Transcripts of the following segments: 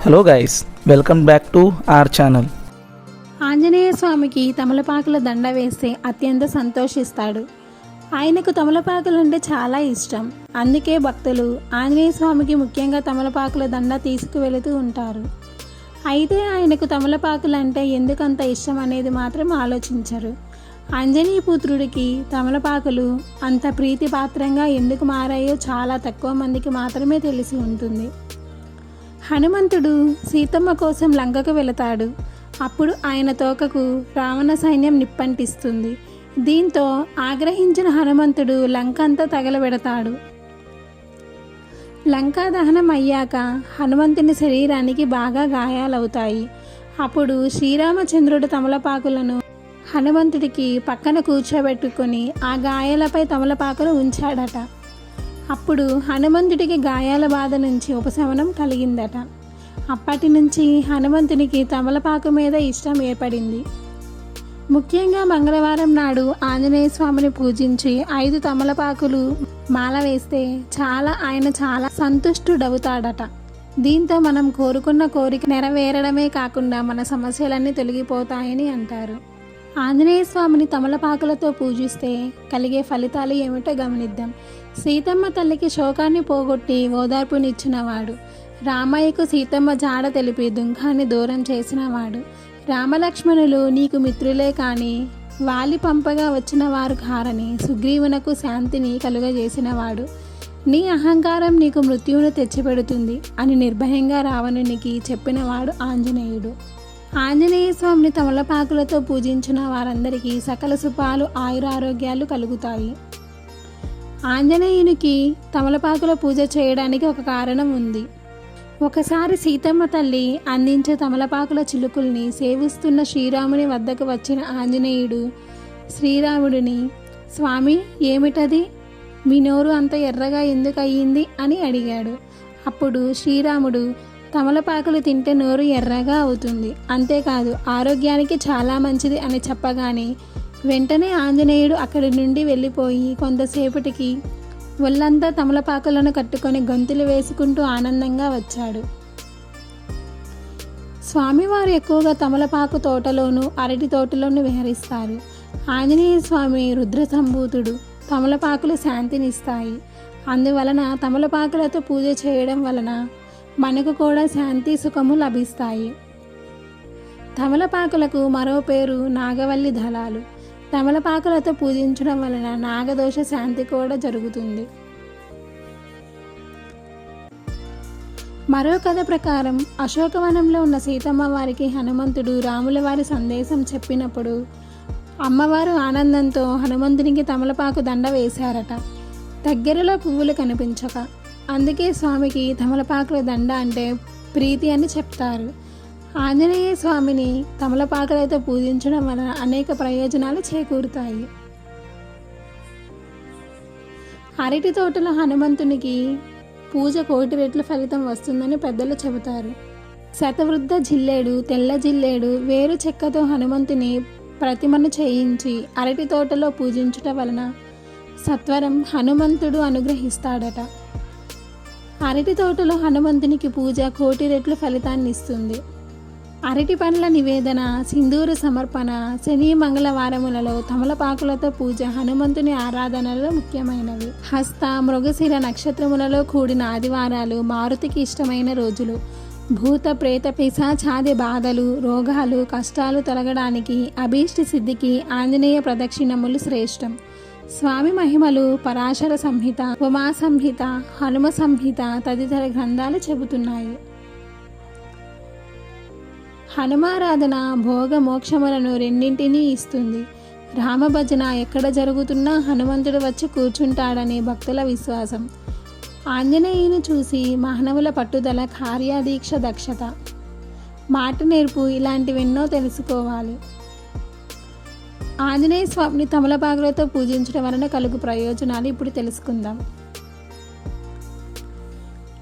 Hello guys, welcome back to our channel. Anjaneya స్వామికి తమలపాకుల దండ వేస్తే అత్యంత సంతోషిస్తాడు. ఆయనకు తమలపాకులు అంటే చాలా ఇష్టం. అందుకే భక్తులు ఆంజనేయ స్వామికి ముఖ్యంగా తమలపాకుల దండ తీసుకువెళుతూ ఉంటారు. అయితే ఆయనకు తమలపాకులు అంటే ఎందుకంత ఇష్టం అనేది మాత్రం ఆలోచించరు. ఆంజనేయ పుత్రుడికి తమలపాకులు అంత ప్రీతిపాత్రంగా ఎందుకు మారాయో చాలా తక్కువ మందికి మాత్రమే తెలిసి ఉంటుంది. హనుమంతుడు సీతమ్మ కోసం లంకకు వెళతాడు. అప్పుడు ఆయన తోకకు రావణ సైన్యం నిప్పంటిస్తుంది. దీంతో ఆగ్రహించిన హనుమంతుడు లంక అంతా తగలబెడతాడు. లంకా దహనం అయ్యాక హనుమంతుని శరీరానికి బాగా గాయాలవుతాయి. అప్పుడు శ్రీరామచంద్రుడు తమలపాకులను హనుమంతుడికి పక్కన కూర్చోబెట్టుకొని ఆ గాయాలపై తమలపాకులు ఉంచాడట. అప్పుడు హనుమంతుడికి గాయాల బాధ నుంచి ఉపశమనం కలిగిందట. అప్పటి నుంచి హనుమంతునికి తమలపాకు మీద ఇష్టం ఏర్పడింది. ముఖ్యంగా మంగళవారం నాడు ఆంజనేయ స్వామిని పూజించి 5 తమలపాకులు మాల వేస్తే ఆయన చాలా సంతుష్టుడవుతాడట. దీంతో మనం కోరుకున్న కోరిక నెరవేరడమే కాకుండా మన సమస్యలన్నీ తొలగిపోతాయని అంటారు. ఆంజనేయ స్వామిని తమలపాకులతో పూజిస్తే కలిగే ఫలితాలు ఏమిటో గమనిద్దాం. సీతమ్మ తల్లికి శోకాన్ని పోగొట్టి ఓదార్పునిచ్చినవాడు. రామయ్యకు సీతమ్మ జాడ తెలిపి దుఃఖాన్ని దూరం చేసినవాడు. రామలక్ష్మణులు నీకు మిత్రులే కానీ వాలి పంపగా వచ్చిన వారు కారని సుగ్రీవునకు శాంతిని కలుగజేసినవాడు. నీ అహంకారం నీకు మృత్యువును తెచ్చిపెడుతుంది అని నిర్భయంగా రావణునికి చెప్పినవాడు ఆంజనేయుడు. ఆంజనేయ స్వామిని తమలపాకులతో పూజించిన వారందరికీ సకల శుభాలు ఆయురారోగ్యాలు కలుగుతాయి. ఆంజనేయునికి తమలపాకుల పూజ చేయడానికి ఒక కారణం ఉంది. ఒకసారి సీతమ్మ తల్లి అందించే తమలపాకుల చిలుకుల్ని సేవిస్తున్న శ్రీరాముని వద్దకు వచ్చిన ఆంజనేయుడు శ్రీరాముడిని, స్వామి ఏమిటది, మీ నోరు అంత ఎర్రగా ఎందుకు అయ్యింది అని అడిగాడు. అప్పుడు శ్రీరాముడు, తమలపాకులు తింటే నోరు ఎర్రగా అవుతుంది, అంతేకాదు ఆరోగ్యానికి చాలా మంచిది అని చెప్పగానే వెంటనే ఆంజనేయుడు అక్కడి నుండి వెళ్ళిపోయి కొంతసేపటికి ఒళ్ళంతా తమలపాకులను కట్టుకొని గొంతులు వేసుకుంటూ ఆనందంగా వచ్చాడు. స్వామివారు ఎక్కువగా తమలపాకు తోటలోను అరటి తోటలోను విహరిస్తారు. ఆంజనేయ స్వామి రుద్ర సంభూతుడు. తమలపాకులు శాంతినిస్తాయి. అందువలన తమలపాకులతో పూజ చేయడం వలన మనకు కూడా శాంతి సుఖము లభిస్తాయి. తమలపాకులకు మరో పేరు నాగవల్లి దళాలు. తమలపాకులతో పూజించడం వలన నాగదోష శాంతి కూడా జరుగుతుంది. మరో కథ ప్రకారం అశోకవనంలో ఉన్న సీతమ్మ వారికి హనుమంతుడు రాముల వారి సందేశం చెప్పినప్పుడు అమ్మవారు ఆనందంతో హనుమంతునికి తమలపాకు దండ వేశారట. దగ్గరలో పువ్వులు కనిపించక. అందుకే స్వామికి తమలపాకుల దండ అంటే ప్రీతి అని చెప్తారు. ఆంజనేయ స్వామిని తమలపాకులతో పూజించడం వలన అనేక ప్రయోజనాలు చేకూరుతాయి. అరటి తోటలో హనుమంతునికి పూజ 1,000 రెట్లు ఫలితం వస్తుందని పెద్దలు చెబుతారు. శతవృద్ధ జిల్లేడు, తెల్ల జిల్లేడు, వేరు చెక్కతో హనుమంతుని ప్రతిమను చేయించి అరటి తోటలో పూజించటం వలన సత్వరం హనుమంతుడు అనుగ్రహిస్తాడట. అరటి తోటలో హనుమంతునికి పూజ 1,000 రెట్లు ఫలితాన్ని ఇస్తుంది. అరటి పండ్ల నివేదన, సింధూర సమర్పణ, శని మంగళవారములలో తమలపాకులతో పూజ హనుమంతుని ఆరాధనలో ముఖ్యమైనవి. హస్త మృగశిర నక్షత్రములలో కూడిన ఆదివారాలు మారుతికి ఇష్టమైన రోజులు. భూత ప్రేత పిశాచాది బాధలు, రోగాలు, కష్టాలు తొలగడానికి, అభీష్ట సిద్ధికి ఆంజనేయ ప్రదక్షిణములు శ్రేష్టం. స్వామి మహిమలు పరాశర సంహిత, ఉమా సంహిత, హనుమ సంహిత తదితర గ్రంథాలు చెబుతున్నాయి. హనుమారాధన భోగ మోక్షములను రెండింటినీ ఇస్తుంది. రామభజన ఎక్కడ జరుగుతున్నా హనుమంతుడు వచ్చి కూర్చుంటాడని భక్తుల విశ్వాసం. ఆంజనేయుని చూసి మానవుల పట్టుదల, కార్యదీక్ష, దక్షత, మాట నేర్పు ఇలాంటివెన్నో తెలుసుకోవాలి. ఆంజనేయ స్వామిని తమలపాకులతో పూజించడం వలన కలుగు ప్రయోజనాలు ఇప్పుడు తెలుసుకుందాం.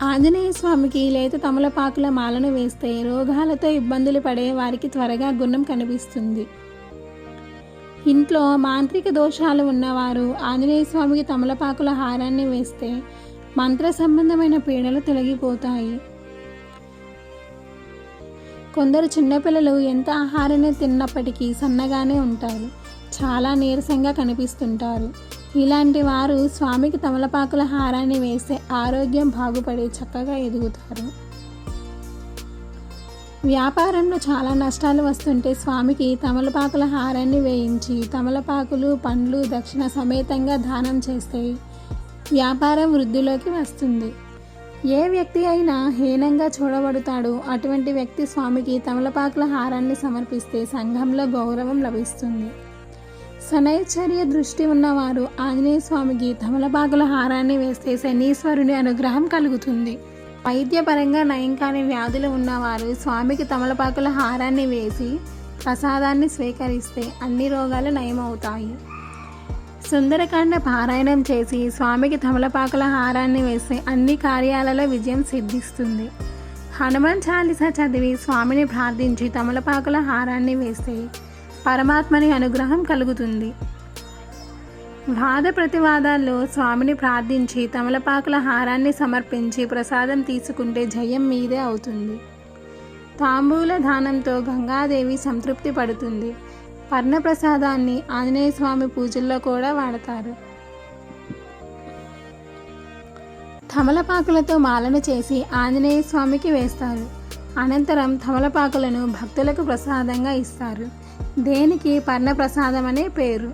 ఆంజనేయ స్వామికి లేత తమలపాకుల మాలను వేస్తే రోగాలతో ఇబ్బందులు పడే వారికి త్వరగా గుణం కనిపిస్తుంది. ఇంట్లో మాంత్రిక దోషాలు ఉన్నవారు ఆంజనేయ స్వామికి తమలపాకుల హారాన్ని వేస్తే మంత్ర సంబంధమైన పీడలు తొలగిపోతాయి. కొందరు చిన్నపిల్లలు ఎంత ఆహారాన్ని తిన్నప్పటికీ సన్నగానే ఉంటారు, చాలా నీరసంగా కనిపిస్తుంటారు. ఇలాంటి వారు స్వామికి తమలపాకుల హారాన్ని వేస్తే ఆరోగ్యం బాగుపడి చక్కగా ఎదుగుతారు. వ్యాపారంలో చాలా నష్టాలు వస్తుంటే స్వామికి తమలపాకుల హారాన్ని వేయించి తమలపాకులు, పండ్లు దక్షిణ సమేతంగా దానం చేస్తే వ్యాపారం వృద్ధిలోకి వస్తుంది. ఏ వ్యక్తి అయినా హీనంగా చూడబడతాడో అటువంటి వ్యక్తి స్వామికి తమలపాకుల హారాన్ని సమర్పిస్తే సంఘంలో గౌరవం లభిస్తుంది. శనైశ్వర్య దృష్టి ఉన్నవారు ఆంజనేయ స్వామికి తమలపాకుల హారాన్ని వేస్తే శనీశ్వరుని అనుగ్రహం కలుగుతుంది. వైద్యపరంగా నయం కాని వ్యాధులు ఉన్నవారు స్వామికి తమలపాకుల హారాన్ని వేసి ప్రసాదాన్ని స్వీకరిస్తే అన్ని రోగాలు నయమవుతాయి. సుందరకాండ పారాయణం చేసి స్వామికి తమలపాకుల హారాన్ని వేస్తే అన్ని కార్యాలలో విజయం సిద్ధిస్తుంది. హనుమాన్ చాలీసా చదివి స్వామిని ప్రార్థించి తమలపాకుల హారాన్ని వేస్తే పరమాత్మని అనుగ్రహం కలుగుతుంది. వాద ప్రతివాదాల్లో స్వామిని ప్రార్థించి తమలపాకుల హారాన్ని సమర్పించి ప్రసాదం తీసుకుంటే జయం మీదే అవుతుంది. తాంబూల దానంతో గంగాదేవి సంతృప్తి పడుతుంది. పర్ణ ప్రసాదాన్ని ఆంజనేయ స్వామి పూజల్లో కూడా వాడతారు. తమలపాకులతో మాలను చేసి ఆంజనేయ స్వామికి వేస్తారు. అనంతరం తమలపాకులను భక్తులకు ప్రసాదంగా ఇస్తారు. దేనికి పర్ణ ప్రసాదం అనే పేరు.